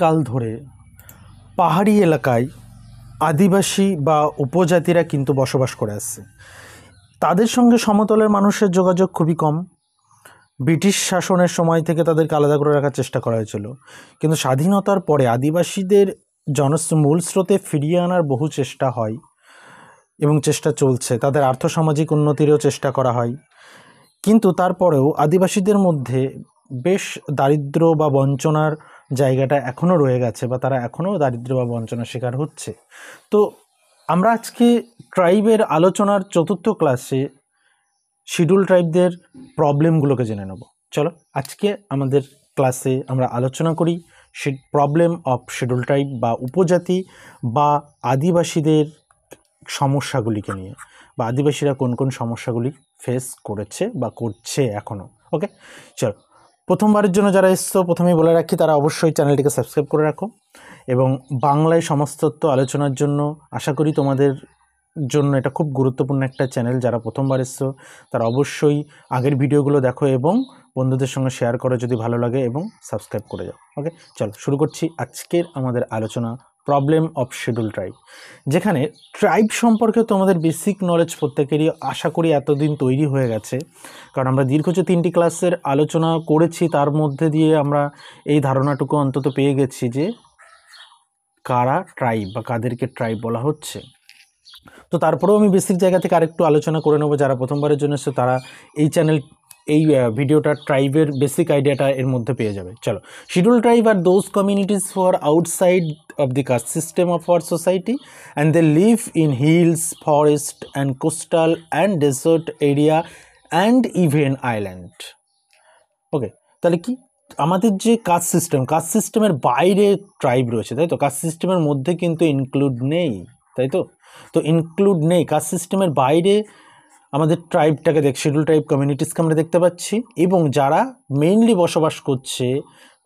কাল ধরে পাহাড়ি এলাকায় আদিবাসী বা উপজাতিরা কিন্তু বসবাস করে আসছে। তাদের সঙ্গে সমতলের মানুষের যোগাযোগ খুবই কম। ব্রিটিশ শাসনের সময় থেকে তাদেরকে আলাদা করে রাখার চেষ্টা করা হয়েছিল, কিন্তু স্বাধীনতার পরে আদিবাসীদের মূল স্রোতে ফিরিয়ে আনার বহু চেষ্টা হয় এবং চেষ্টা চলছে। তাদের আর্থসামাজিক উন্নতিরও চেষ্টা করা হয়, কিন্তু তারপরেও আদিবাসীদের মধ্যে বেশ দারিদ্র বা বঞ্চনার জায়গাটা এখনও রয়ে গেছে, বা তারা এখনও দারিদ্র বা বঞ্চনার শিকার হচ্ছে। তো আমরা আজকে ট্রাইবের আলোচনার চতুর্থ ক্লাসে শিডিউল ট্রাইবদের প্রবলেমগুলোকে জেনে নেব। চলো আজকে আমাদের ক্লাসে আমরা আলোচনা করি প্রবলেম অফ শিডিউল ট্রাইব বা উপজাতি বা আদিবাসীদের সমস্যাগুলিকে নিয়ে, বা আদিবাসীরা কোন কোন সমস্যাগুলি ফেস করেছে বা করছে এখনও। ওকে, চলো। প্রথমবারের জন্য যারা এসছো, প্রথমেই বলে রাখি তারা অবশ্যই চ্যানেলটিকে সাবস্ক্রাইব করে রাখো, এবং বাংলায় সমস্তত্ব আলোচনার জন্য আশা করি তোমাদের জন্য এটা খুব গুরুত্বপূর্ণ একটা চ্যানেল। যারা প্রথমবার এসছো তারা অবশ্যই আগের ভিডিওগুলো দেখো এবং বন্ধুদের সঙ্গে শেয়ার করো যদি ভালো লাগে, এবং সাবস্ক্রাইব করে যাও। ওকে, চলো শুরু করছি আজকের আমাদের আলোচনা প্রবলেম অফ শিডিউল ট্রাইব, যেখানে ট্রাইব সম্পর্কে তোমাদের বেসিক নলেজ প্রত্যেকেরই আশা করি এতদিন তৈরি হয়ে গেছে, কারণ আমরা দীর্ঘ যে 3টি ক্লাসের আলোচনা করেছি তার মধ্যে দিয়ে আমরা এই ধারণাটুকু অন্তত পেয়ে গেছি যে কারা ট্রাইব বা কাদেরকে ট্রাইব বলা হচ্ছে। তো তারপরেও আমি বেসিক জায়গা থেকে আরেকটু আলোচনা করে নেবো। যারা প্রথমবারের জন্য এসে তারা এই ভিডিওটা ট্রাইবের বেসিক আইডিয়াটা এর মধ্যে পেয়ে যাবে। চলো, schedule tribe are those communities for outside of the caste system of our society and they live in hills, forest and coastal and desert area and even island. Okay, তাহলে কি আমাদের যে কাস্ট সিস্টেমের বাইরে ট্রাইব রয়েছে, তাই তো? Caste সিস্টেমের মধ্যে কিন্তু ইনক্লুড নেই, তাই তো? তো ইনক্লুড নেই, কাস্ট সিস্টেমের বাইরে আমাদের ট্রাইবটাকে শিডিউল ট্রাইব কমিউনিটিসকে আমরা দেখতে পাচ্ছি, এবং যারা মেইনলি বসবাস করছে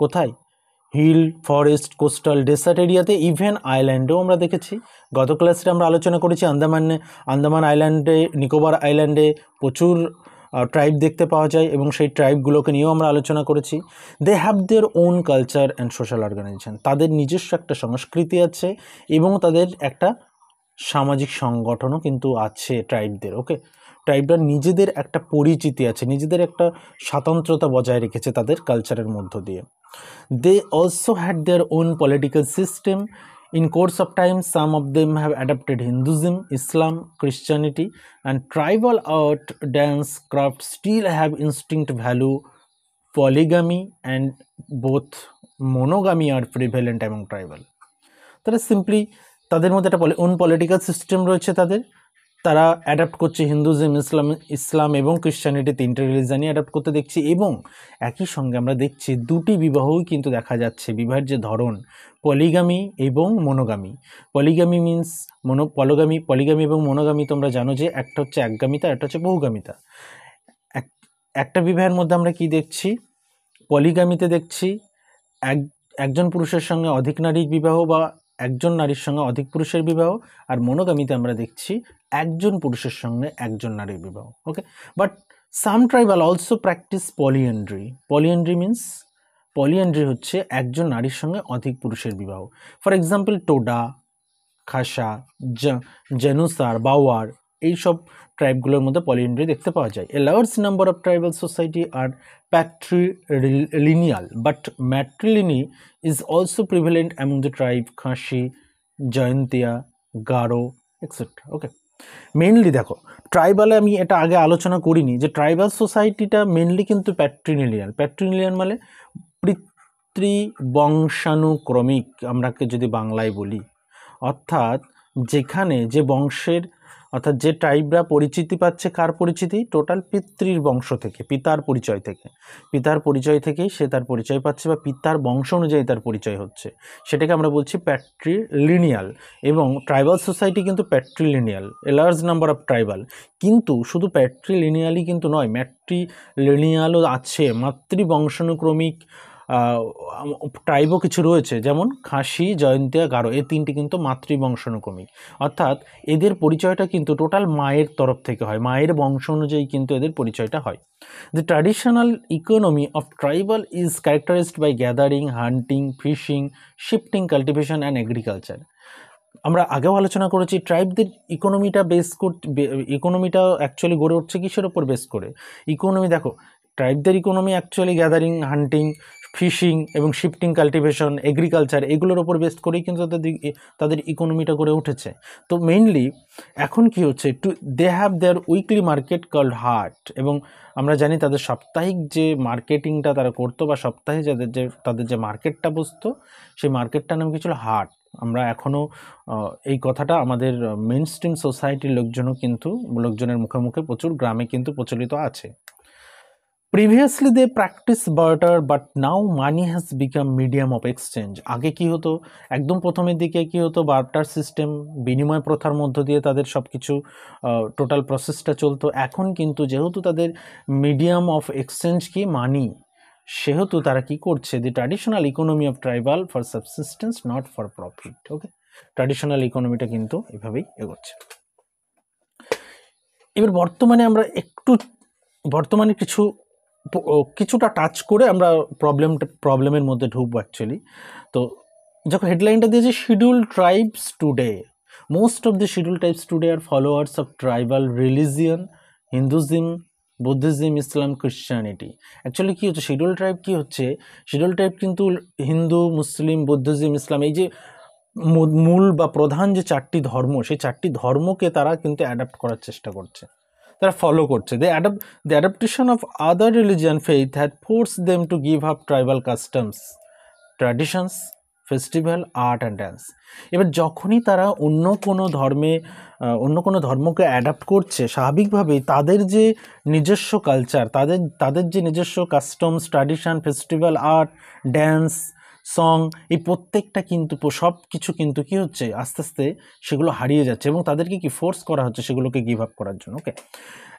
কোথায়? হিল, ফরেস্ট, কোস্টাল, ডেসার্ট এরিয়াতে, ইভেন আইল্যান্ডেও আমরা দেখেছি। গত ক্লাসে আমরা আলোচনা করেছি আন্দামান আইল্যান্ডে, নিকোবর আইল্যান্ডে প্রচুর ট্রাইব দেখতে পাওয়া যায়, এবং সেই ট্রাইবগুলোকে নিয়েও আমরা আলোচনা করেছি। They have their own culture and social organization, তাদের নিজস্ব একটা সংস্কৃতি আছে এবং তাদের একটা সামাজিক সংগঠনও কিন্তু আছে ট্রাইবদের। ওকে, ট্রাইবরা নিজেদের একটা পরিচিতি আছে, নিজেদের একটা স্বাতন্ত্রতা বজায় রেখেছে তাদের কালচারের মধ্য দিয়ে। They also had their own political system. In course of time, some of them have adopted Hinduism, Islam, Christianity, and tribal art, dance, craft still have instinct value, polygamy, and both monogamy are prevalent among tribal. তারা simply তাদের মধ্যে একটা on political system রয়েছে, তারা adapt করছে ইসলাম এবং Christianity, 3টে রিলিজনই adapt করতে দেখছি। এবং একই সঙ্গে আমরা দেখছি 2টি বিবাহই কিন্তু দেখা যাচ্ছে, বিবাহের যে ধরন, পলিগামি এবং মনোগামি। পলিগামি মিন্স পলিগামি এবং মনোগামি তোমরা জানো যে একটা হচ্ছে একগামিতা, একটা হচ্ছে বহুগামিতা। একটা বিবাহের মধ্যে আমরা কি দেখছি? পলিগামিতে দেখছি একজন পুরুষের সঙ্গে অধিক নারীর বিবাহ, বা একজন নারীর সঙ্গে অধিক পুরুষের বিবাহ। আর মনোগামিতে আমরা দেখছি একজন পুরুষের সঙ্গে একজন নারীর বিবাহ। Okay, but some tribal also practice polyandry. Polyandry হচ্ছে একজন নারীর সঙ্গে অধিক পুরুষের বিবাহ। ফর এক্সাম্পল টোডা, খাসা, জেনুসার, বাওয়ার, এইসব ট্রাইবগুলোর মধ্যে পলিএন্ড্রি দেখতে পাওয়া যায়। A large number of tribal society are patrilineal, but matrilineal is also prevalent among the tribe Khashi, Jaintia, Garo, etc. Okay, mainly দেখো ট্রাইবালে, আমি এটা আগে আলোচনা করিনি যে ট্রাইবাল সোসাইটিটা মেইনলি কিন্তু প্যাট্রিলিনিয়াল মানে পিতৃবংশানুক্রমিক, আমরাকে যদি বাংলায় বলি, অর্থাৎ যেখানে যে বংশের, অর্থাৎ যে ট্রাইবরা পরিচিতি পাচ্ছে, কার পরিচিতি? টোটাল পিতৃর বংশ থেকে, পিতার পরিচয় থেকেই সে তার পরিচয় পাচ্ছে, বা পিতার বংশ অনুযায়ী তার পরিচয় হচ্ছে, সেটাকে আমরা বলছি প্যাট্রিলিনিয়াল। এবং ট্রাইবাল সোসাইটি কিন্তু patrilineal, a large number of tribal. কিন্তু শুধু প্যাট্রিলিনিয়ালই কিন্তু নয়, ম্যাট্রিলিনিয়ালও আছে, মাতৃবংশানুক্রমিক ট্রাইবও কিছু রয়েছে, যেমন খাসি, জয়ন্তিয়া, গারো, এই তিনটি কিন্তু মাতৃবংশানুক্রমিক, অর্থাৎ এদের পরিচয়টা কিন্তু টোটাল মায়ের তরফ থেকে হয়, মায়ের বংশ অনুযায়ী কিন্তু এদের পরিচয়টা হয়। The traditional economy of tribal is characterized by gathering, hunting, fishing, shifting, cultivation and agriculture. আমরা আগেও আলোচনা করেছি ট্রাইবদের ইকোনমিটা ইকোনমিটা অ্যাকচুয়ালি গড়ে উঠছে কিসের ওপর বেস করে? ইকোনমি দেখো, ট্রাইবদের ইকোনমি অ্যাকচুয়ালি গ্যাদারিং, হান্টিং, ফিশিং এবং শিফটিং, কাল্টিভেশন, এগ্রিকালচার, এগুলোর ওপর বেস করেই কিন্তু তাদের ইকোনমিটা গড়ে উঠেছে। তো মেইনলি এখন কি হচ্ছে, they have their weekly market called haat, এবং আমরা জানি তাদের সাপ্তাহিক যে মার্কেটিংটা তারা করতো, বা সপ্তাহে তাদের যে মার্কেটটা বসতো, সেই মার্কেটটার নাম কি ছিল? হাট। আমরা এখনও এই কথাটা আমাদের মেইন স্ট্রিম সোসাইটির লোকজনের মুখে মুখে প্রচুর গ্রামে কিন্তু প্রচলিত আছে। Previously they practice barter, but now money has become medium of exchange. আগে কি হতো, একদম প্রথমের দিকে কি হতো, বার্টার সিস্টেম, বিনিময় প্রথার মধ্য দিয়ে তাদের সব কিছু টোটাল প্রসেসটা চলতো। এখন কিন্তু যেহেতু তাদের মিডিয়াম অফ এক্সচেঞ্জ কি মানি, সেহেতু তারা কি করছে, the traditional economy of tribal for subsistence not for profit. Okay, traditional ইকোনমিটা কিন্তু এভাবেই এগোচ্ছে। এবার বর্তমানে আমরা একটু কিছুটা টাচ করে আমরা প্রবলেমের মধ্যে ঢুকবো অ্যাকচুয়ালি। তো যখন হেডলাইনটা দিয়েছে, schedule tribes today, most of the schedule tribes today are followers of tribal religion, Hinduism, Buddhism, Islam, Christianity. Actually কী হচ্ছে, শিডিউল ট্রাইব কী হচ্ছে, শিডিউল ট্রাইব কিন্তু হিন্দু, মুসলিম, বুদ্ধিজম, ইসলাম, এই যে মূল বা প্রধান যে চারটি ধর্ম, সেই চারটি ধর্মকে তারা কিন্তু অ্যাডাপ্ট করার চেষ্টা করছে, তারা ফলো করছে। The adaptation of other religion faith had forced them to give up tribal customs, traditions, festival, art and dance. এবার যখনই তারা অন্য কোনো ধর্মকে অ্যাডাপ্ট করছে, স্বাভাবিকভাবেই তাদের যে নিজস্ব কালচার, তাদের যে নিজস্ব customs, tradition, festival, art, dance, song, এই প্রত্যেকটা কিন্তু সব কিছু কিন্তু কী হচ্ছে, আস্তে আস্তে সেগুলো হারিয়ে যাচ্ছে, এবং তাদেরকে কি ফোর্স করা হচ্ছে সেগুলোকে গিভ আপ করার জন্য। Okay,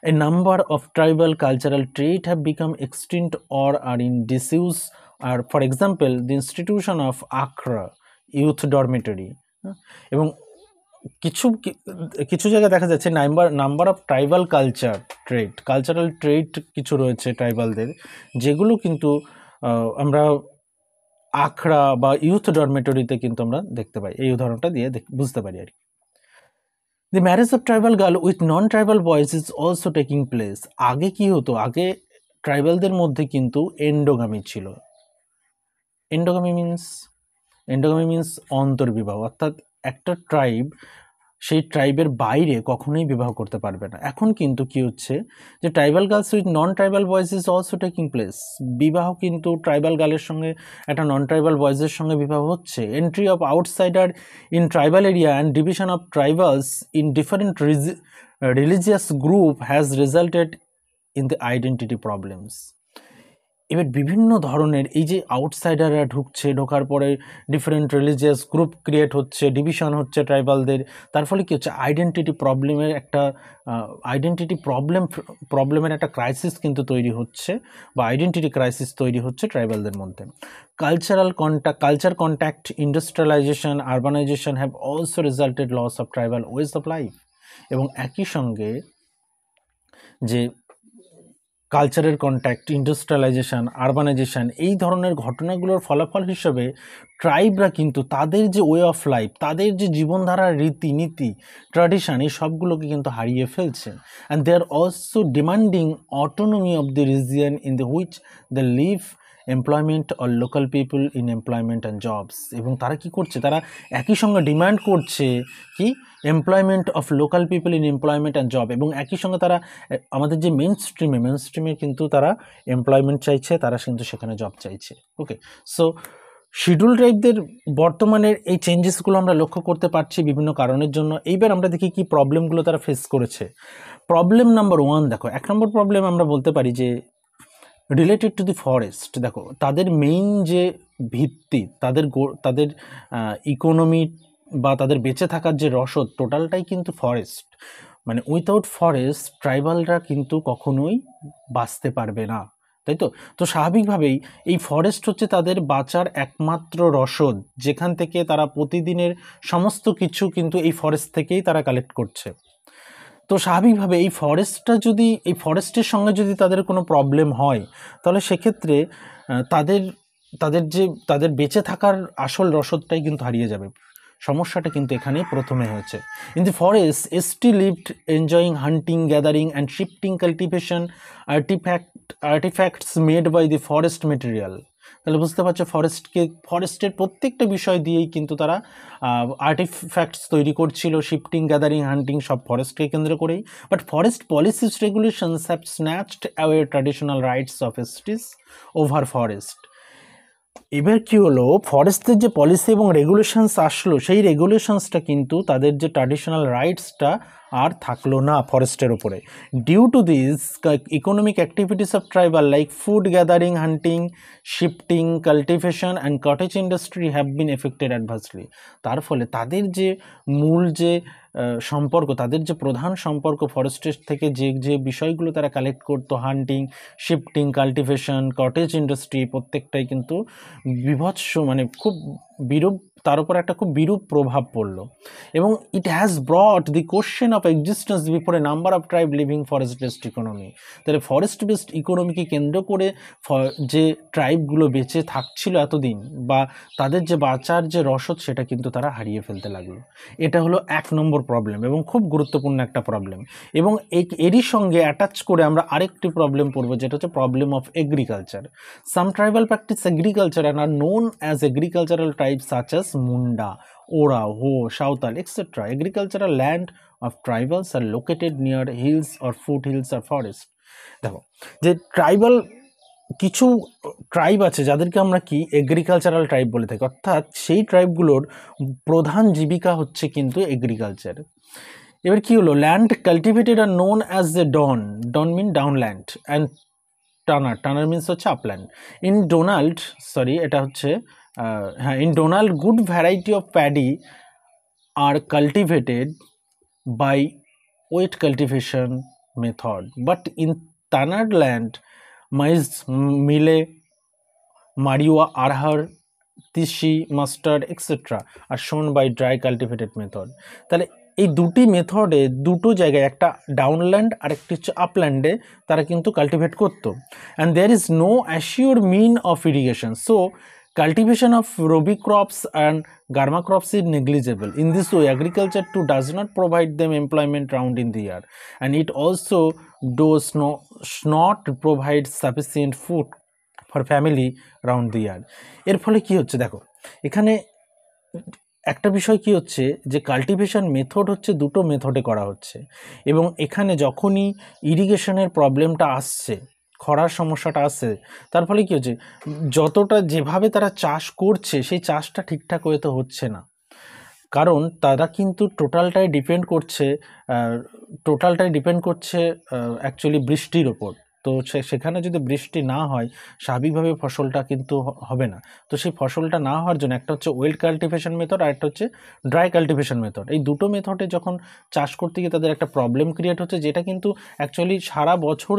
a number of tribal cultural trait have become extinct or are in disuse, are for example the institution of Akhra youth dormitory, এবং কিছু জায়গায় দেখা যাচ্ছে number of tribal cultural trait কিছু রয়েছে ট্রাইবালদের, যেগুলো কিন্তু আমরা আখড়া বা ইউথ ডরমেটরিতে কিন্তু আমরা দেখতে পাই। এই উদাহরণটা দিয়ে বুঝতে পারি আর কি। The marriage of tribal girl with non tribal boys is also taking place. আগে কি হতো, আগে ট্রাইবালদের মধ্যে কিন্তু এন্ডোগামি ছিল। এন্ডোগামি মিন্স অন্তর্বিবাহ, অর্থাৎ একটা ট্রাইব সেই ট্রাইবের বাইরে কখনোই বিবাহ করতে পারবে না। এখন কিন্তু কি হচ্ছে, যে tribal girls with non tribal boys is also taking place. বিবাহ কিন্তু ট্রাইবাল গার্লের সঙ্গে একটা নন ট্রাইবাল বয়েজের সঙ্গে বিবাহ হচ্ছে। Entry of outsider in tribal area and division of tribals in different religious group has resulted in the identity problems. এবার বিভিন্ন ধরনের এই যে আউটসাইডাররা ঢোকার পরে ডিফারেন্ট রিলিজিয়াস গ্রুপ ক্রিয়েট হচ্ছে, ডিভিশন হচ্ছে ট্রাইবালদের, তার ফলে কী হচ্ছে, প্রবলেমের একটা ক্রাইসিস কিন্তু তৈরি হচ্ছে, বা আইডেন্টিটি ক্রাইসিস তৈরি হচ্ছে ট্রাইবালদের মধ্যে। Culture contact, industrialization, urbanization have also resulted loss of tribal ways of life. এবং একই সঙ্গে যে কালচারের কন্ট্যাক্ট, ইন্ডাস্ট্রিয়ালাইজেশন, আরবানাইজেশন, এই ধরনের ঘটনাগুলোর ফলাফল হিসেবে ট্রাইবরা কিন্তু তাদের যে ওয়ে অফ লাইফ, তাদের যে জীবনধারার রীতিনীতি, ট্র্যাডিশন, এই সবগুলোকে কিন্তু হারিয়ে ফেলছে। And they are also demanding autonomy of the region in the which they live, employment or local people in employment and jobs. এবং তারা কি করছে, তারা একই সঙ্গে ডিমান্ড করছে কি, employment of local people in employment and job, এবং একই সঙ্গে তারা আমাদের যে মেন স্ট্রিমে কিন্তু তারা এমপ্লয়মেন্ট চাইছে, তারা কিন্তু সেখানে জব চাইছে। ওকে, সো শিডিউল ট্রাইবদের বর্তমানের এই চেঞ্জেসগুলো আমরা লক্ষ্য করতে পারছি বিভিন্ন কারণের জন্য। এইবার আমরা দেখি কি প্রবলেমগুলো তারা ফেস করেছে। প্রবলেম নাম্বার 1 দেখো, 1 নম্বর প্রবলেম আমরা বলতে পারি যে রিলেটেড টু দি ফরেস্ট। দেখো, তাদের মেইন যে ভিত্তি, তাদের ইকোনমি বা তাদের বেঁচে থাকার যে রসদ, টোটালটাই কিন্তু ফরেস্ট। মানে উইথাউট ফরেস্ট ট্রাইবালরা কিন্তু কখনোই বাঁচতে পারবে না, তাই তো। তো স্বাভাবিকভাবেই এই ফরেস্ট হচ্ছে তাদের বাঁচার একমাত্র রসদ, যেখান থেকে তারা প্রতিদিনের সমস্ত কিছু কিন্তু এই ফরেস্ট থেকেই তারা কালেক্ট করছে। তো স্বাভাবিকভাবে এই ফরেস্টের সঙ্গে যদি তাদের কোনো প্রবলেম হয়, তাহলে সেক্ষেত্রে তাদের তাদের বেঁচে থাকার আসল রসদটাই কিন্তু হারিয়ে যাবে। সমস্যাটা কিন্তু এখানেই প্রথমে হয়েছে। In the forest ST lived enjoying hunting, gathering and shifting cultivation artifacts made by the forest material. তাহলে বুঝতে পারছো ফরেস্টের প্রত্যেকটা বিষয় দিয়েই কিন্তু তারা আর্টিফ্যাক্টস তৈরি করছিল, শিফটিং, গ্যাদারিং, হান্টিং সব ফরেস্টকে কেন্দ্র করেই। But forest policies regulations have snatched away traditional rights of STs over forest. এবার কি হলো, ফরেস্টের যে পলিসি এবং রেগুলেশনস আসলো, সেই রেগুলেশনসটা কিন্তু তাদের যে ট্র্যাডিশনাল রাইটসটা আর থাকলো না ফরেস্টের ওপরে। Due to this economic activities of tribal like food gathering, hunting, shifting, cultivation and cottage industry have been affected adversely. তার ফলে তাদের যে মূল যে সম্পর্ক, তাদের যে প্রধান সম্পর্ক ফরেস্টের থেকে যে বিষয়গুলো তারা কালেক্ট করতো, হান্টিং, শিফটিং, কাল্টিভেশন, কটেজ ইন্ডাস্ট্রি, প্রত্যেকটাই কিন্তু বিভৎস, মানে খুব বিরূপ, তার উপর একটা খুব বিরূপ প্রভাব পড়লো। এবং it has brought the question of existence before a number of tribe living forest based economy. তাহলে ফরেস্ট বেসড ইকোনমিকে কেন্দ্র করে যে ট্রাইবগুলো বেঁচে থাকছিল এতদিন, বা তাদের যে বাঁচার যে রসদ, সেটা কিন্তু তারা হারিয়ে ফেলতে লাগলো। এটা হলো 1 নম্বর প্রবলেম, এবং খুব গুরুত্বপূর্ণ একটা প্রবলেম। এবং এরই সঙ্গে অ্যাটাচ করে আমরা আরেকটি প্রবলেম পড়বো, যেটা হচ্ছে problem of agriculture. Some tribal practice agriculture and are known as agricultural tribes such as Munda, Oraon, Ho, Santhal, etc. Agricultural land of tribals are located near hills or foothills or forest. দেখো, যে tribal কিছু tribe আছে যাদেরকে আমরা কি agricultural tribe বলে থাকি, অর্থাৎ সেই ট্রাইবগুলোর প্রধান জীবিকা হচ্ছে কিন্তু এগ্রিকালচার। এবার কি হলো, land cultivated are known as a don mean downland, and tanr means হচ্ছে upland. In don land good variety of paddy are cultivated by wet cultivation method, but in Tanrland maize, মিলে, মারিওয়া, আরহার, তিসি, মাস্টার্ড এক্সেট্রা আর শোন বাই ড্রাই কাল্টিভেটেড মেথড। তাহলে এই দুটি মেথডে দুটো জায়গায়, একটা ডাউনল্যান্ড আর একটি হচ্ছে আপল্যান্ডে, তারা কিন্তু কাল্টিভেট করতো। And there is no assure mean of irrigation, so cultivation of rabi crops and garma crops is negligible. In this way, agriculture too does not provide them employment round in the year, and it also does not provide sufficient food for family round the year. এর ফলে কি হচ্ছে, দেখো এখানে একটা বিষয় কি হচ্ছে, যে কাল্টিভেশন মেথড হচ্ছে দুটো মেথডে করা হচ্ছে, এবং এখানে যখনই ইরিগেশনের প্রবলেমটা আসছে, খরার সমস্যাটা আসছে, তার ফলে কী হচ্ছে, যতটা যেভাবে তারা চাষ করছে সেই চাষটা ঠিকঠাক হয়তো হচ্ছে না, কারণ তারা কিন্তু টোটালটাই ডিপেন্ড করছে অ্যাকচুয়ালি বৃষ্টির ওপর। তো সেখানে যদি বৃষ্টি না হয়, স্বাভাবিকভাবে ফসলটা কিন্তু হবে না। তো সেই ফসলটা না হওয়ার জন্য একটা হচ্ছে ওয়েট কাল্টিভেশন মেথড, আর একটা হচ্ছে ড্রাই কাল্টিভেশন মেথড। এই দুটো মেথডে যখন চাষ করতে গিয়ে তাদের একটা প্রবলেম ক্রিয়েট হচ্ছে, যেটা কিন্তু অ্যাকচুয়ালি সারা বছর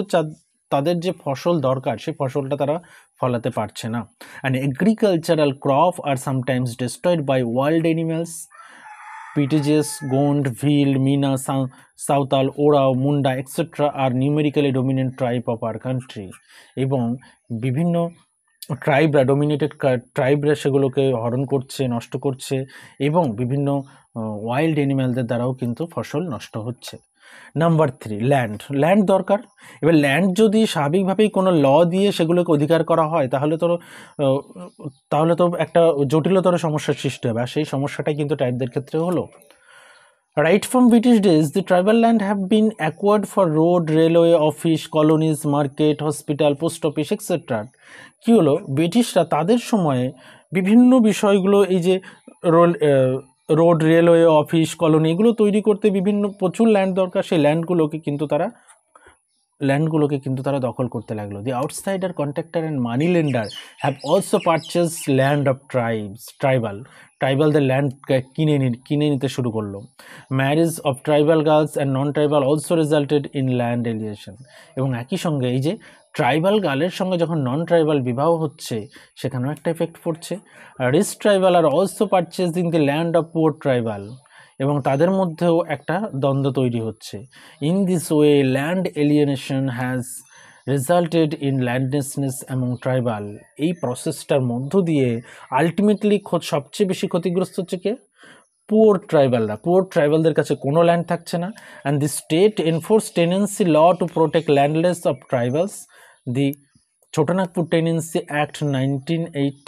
তাদের যে ফসল দরকার, সেই ফসলটা তারা ফলাতে পারছে না। And agricultural crop are sometimes destroyed by wild animals, PTGs, Gond, Bhil, Meena, Santhal, Oraon, Munda etcetera are numerically dominant tribe of our country. এবং বিভিন্ন ট্রাইবরা সেগুলোকে হরণ করছে, নষ্ট করছে, এবং বিভিন্ন ওয়াইল্ড অ্যানিম্যালদের দ্বারাও কিন্তু ফসল নষ্ট হচ্ছে। নাম্বার 3, ল্যান্ড দরকার। এবার ল্যান্ড যদি স্বাভাবিকভাবেই কোনো ল দিয়ে সেগুলোকে অধিকার করা হয়, তাহলে তো একটা জটিলতর সমস্যার সৃষ্টি হবে, আর সেই সমস্যাটাই কিন্তু ট্রাইবদের ক্ষেত্রে হলো। Right from British days, the tribal land have been acquired for road, railway, office, colonies, market, hospital, post office, etc. কি হলো, ব্রিটিশরা তাদের সময়ে বিভিন্ন বিষয়গুলো, এই যে রোড, রেলওয়ে, অফিস, কলোনি, এগুলো তৈরি করতে প্রচুর ল্যান্ড দরকার, সেই ল্যান্ডগুলোকে কিন্তু তারা দখল করতে লাগলো। The outsider, contractor and money lender have also purchase land of ট্রাইবালদের ল্যান্ড কিনে নিতে শুরু করলো। Marriage of tribal girls and non tribal also resulted in land alienation. এবং একই সঙ্গে এই যে ট্রাইবাল গার্লের সঙ্গে যখন নন ট্রাইবাল বিবাহ হচ্ছে সেখানেও একটা এফেক্ট পড়ছে। Rich tribal are also purchasing the land of poor tribal, এবং তাদের মধ্যেও একটা দ্বন্দ্ব তৈরি হচ্ছে। In this way land alienation has resulted in landlessness among tribal. এই প্রসেসটার মধ্য দিয়ে আলটিমেটলি সবচেয়ে বেশি ক্ষতিগ্রস্ত হচ্ছে কে? পুয়ার ট্রাইবালরা। পুয়ার ট্রাইবালদের কাছে কোনো ল্যান্ড থাকছে না। And the state enforce tenancy law to protect landless of tribals, the Chotanagpur tenancy act 1908,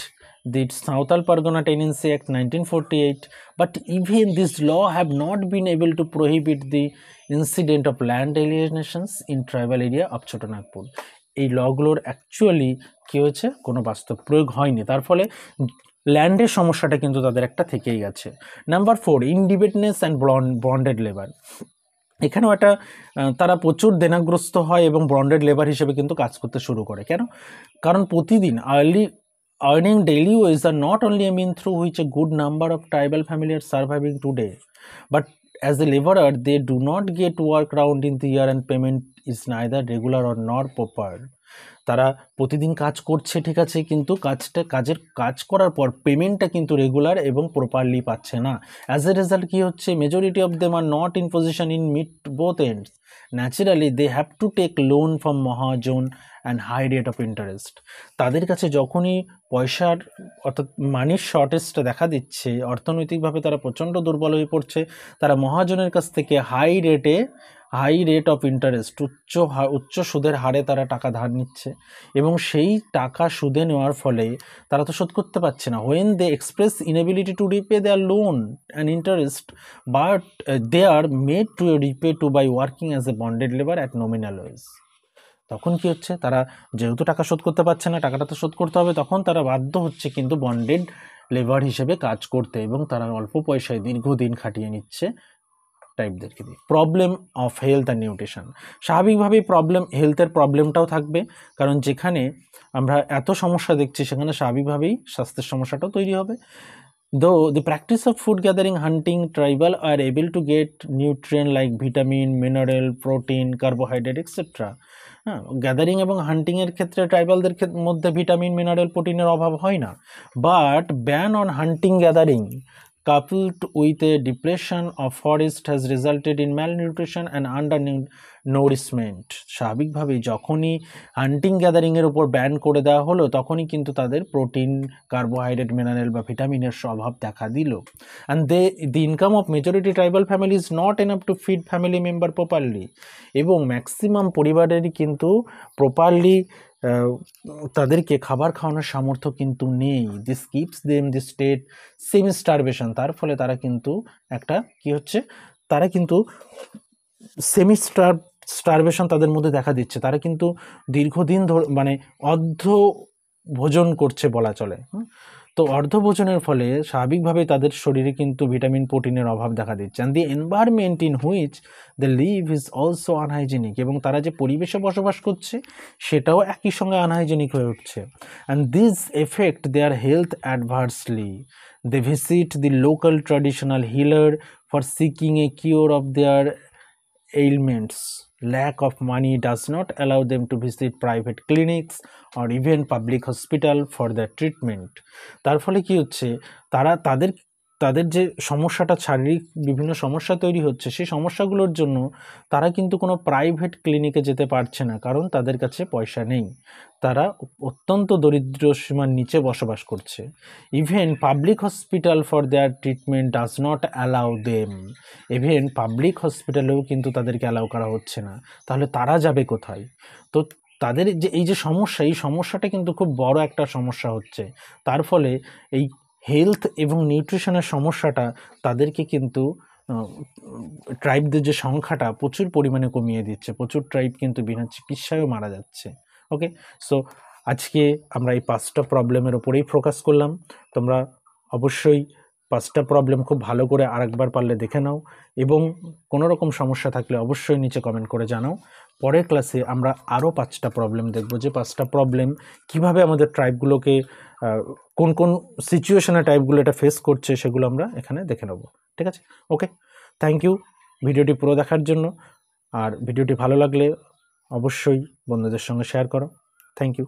the Santhal Pargana Tenancy Act 1948, but even this law have not been able to prohibit the incident of land alienations in tribal area of Chotanagpur. এই লগুলোর actually কী হয়েছে, কোনো বাস্তব প্রয়োগ হয়নি, তার ফলে ল্যান্ডের সমস্যাটা কিন্তু তাদের একটা থেকেই গেছে। Number 4, independence and bonded labour. এখানেও একটা তারা প্রচুর দেনাগ্রস্ত হয় এবং বন্ডেড লেবার হিসেবে কিন্তু কাজ করতে শুরু করে। কেন? কারণ প্রতিদিন earning daily wage are not only a mean through which a good number of tribal families are surviving today, but as a laborer they do not get work round in the year and payment is neither regular or nor proper. তারা প্রতিদিন কাজ করছে ঠিক আছে, কিন্তু কাজ করার পর পেমেন্টটা কিন্তু রেগুলার এবং প্রপারলি পাচ্ছে না। অ্যাজ এ রেজাল্ট কী হচ্ছে, majority of them are not in position in meet both ends. Naturally they have to take loan from mahajan and high rate of interest. তাদের কাছে যখনই পয়সার অর্থাৎ মানির শর্টেজটা দেখা দিচ্ছে, অর্থনৈতিকভাবে তারা প্রচণ্ড দুর্বল হয়ে পড়ছে, তারা মহাজনের কাছ থেকে হাই রেট অফ ইন্টারেস্ট, উচ্চ সুদের হারে তারা টাকা ধার নিচ্ছে, এবং সেই টাকা সুদে নেওয়ার ফলে তারা তো শোধ করতে পারছে না। When they express inability to repay their loan and interest, but they are made to repay to by working as a bonded labour at nominal wage. তখন কি হচ্ছে, তারা যেহেতু টাকা শোধ করতে পারছে না, টাকাটা তো শোধ করতে হবে, তখন তারা বাধ্য হচ্ছে কিন্তু বন্ডেড লেবার হিসেবে কাজ করতে, এবং তারা অল্প পয়সায় দীর্ঘদিন খাটিয়ে নিচ্ছে টাইপদেরকে দিয়ে। Problem of health and nutrition. স্বাভাবিকভাবেই হেলথের প্রবলেমটাও থাকবে, কারণ যেখানে আমরা এত সমস্যা দেখছি সেখানে স্বাভাবিকভাবেই স্বাস্থ্যের সমস্যাটাও তৈরি হবে। Though the practice of food gathering, hunting, tribal are able to get nutrient like vitamin, mineral, protein, carbohydrate, etc. হ্যাঁ, গ্যাদারিং এবং হান্টিংয়ের ক্ষেত্রে ট্রাইবালদের মধ্যে ভিটামিন, মিনারেল, প্রোটিনের অভাব হয় না। But ban on hunting gathering coupled with a depletion of forest has resulted in malnutrition and under-nourishment. স্বাভাবিকভাবেই যখনই হান্টিং গ্যাদারিংয়ের উপর ব্যান করে দেওয়া হলো তখনই কিন্তু তাদের প্রোটিন, কার্বোহাইড্রেট, মিনারেল বা ভিটামিনের অভাব দেখা দিল। And the income of majority tribal family is not enough to feed family member properly, এবং ম্যাক্সিমাম পরিবারেরই কিন্তু প্রপারলি তাদেরকে খাবার খাওয়ানোর সামর্থ্য কিন্তু নেই। This keeps them the state semi starvation. তার ফলে তারা কিন্তু একটা কি হচ্ছে, তারা কিন্তু সেমি স্টারভেশন তাদের মধ্যে দেখা দিচ্ছে। তারা কিন্তু দীর্ঘদিন ধরে মানে অর্ধ ভোজন করছে বলা চলে। তো অর্ধ ভোজনের ফলে স্বাভাবিকভাবেই তাদের শরীরে কিন্তু ভিটামিন, প্রোটিনের অভাব দেখা দিচ্ছে। And the environment in which the live is also unhygienic, এবং তারা যে পরিবেশে বসবাস করছে সেটাও একই সঙ্গে আনহাইজেনিক হয়ে উঠছে। And this affect their health adversely. They visit the local traditional healer for seeking a cure of their ailments. Lack of money does not allow them to visit private clinics or even public hospital for their treatment. তার ফলে কি হচ্ছে, তাদের যে সমস্যাটা, শারীরিক বিভিন্ন সমস্যা তৈরি হচ্ছে, সেই সমস্যাগুলোর জন্য তারা কিন্তু কোনো প্রাইভেট ক্লিনিকে যেতে পারছে না, কারণ তাদের কাছে পয়সা নেই। তারা অত্যন্ত দরিদ্র সীমার নিচে বসবাস করছে। Even public hospital for their treatment does not allow them. Even public হসপিটালেও কিন্তু তাদেরকে অ্যালাউ করা হচ্ছে না। তাহলে তারা যাবে কোথায়? তো তাদের যে এই যে সমস্যা, এই সমস্যাটা কিন্তু খুব বড় একটা সমস্যা হচ্ছে। তার ফলে এই হেলথ এবং নিউট্রিশনের সমস্যাটা তাদেরকে কিন্তু ট্রাইবদের যে সংখ্যাটা প্রচুর পরিমাণে কমিয়ে দিচ্ছে। প্রচুর ট্রাইব কিন্তু বিনা চিকিৎসায়ও মারা যাচ্ছে। ওকে, সো আজকে আমরা এই 5টা প্রবলেমের ওপরেই ফোকাস করলাম। তোমরা অবশ্যই 5টা প্রবলেম খুব ভালো করে আরেকবার পারলে দেখে নাও, এবং কোনো রকম সমস্যা থাকলে অবশ্যই নিচে কমেন্ট করে জানাও। পরের ক্লাসে আমরা আরও 5টা প্রবলেম দেখব, যে 5টা প্রবলেম কীভাবে আমাদের ট্রাইবগুলোকে কোন কোন সিচুয়েশনে ট্রাইবগুলো এটা ফেস করছে সেগুলো আমরা এখানে দেখে নেব। ঠিক আছে, ওকে, থ্যাংক ইউ ভিডিওটি পুরো দেখার জন্য। আর ভিডিওটি ভালো লাগলে অবশ্যই বন্ধুদের সঙ্গে শেয়ার করো। Thank you.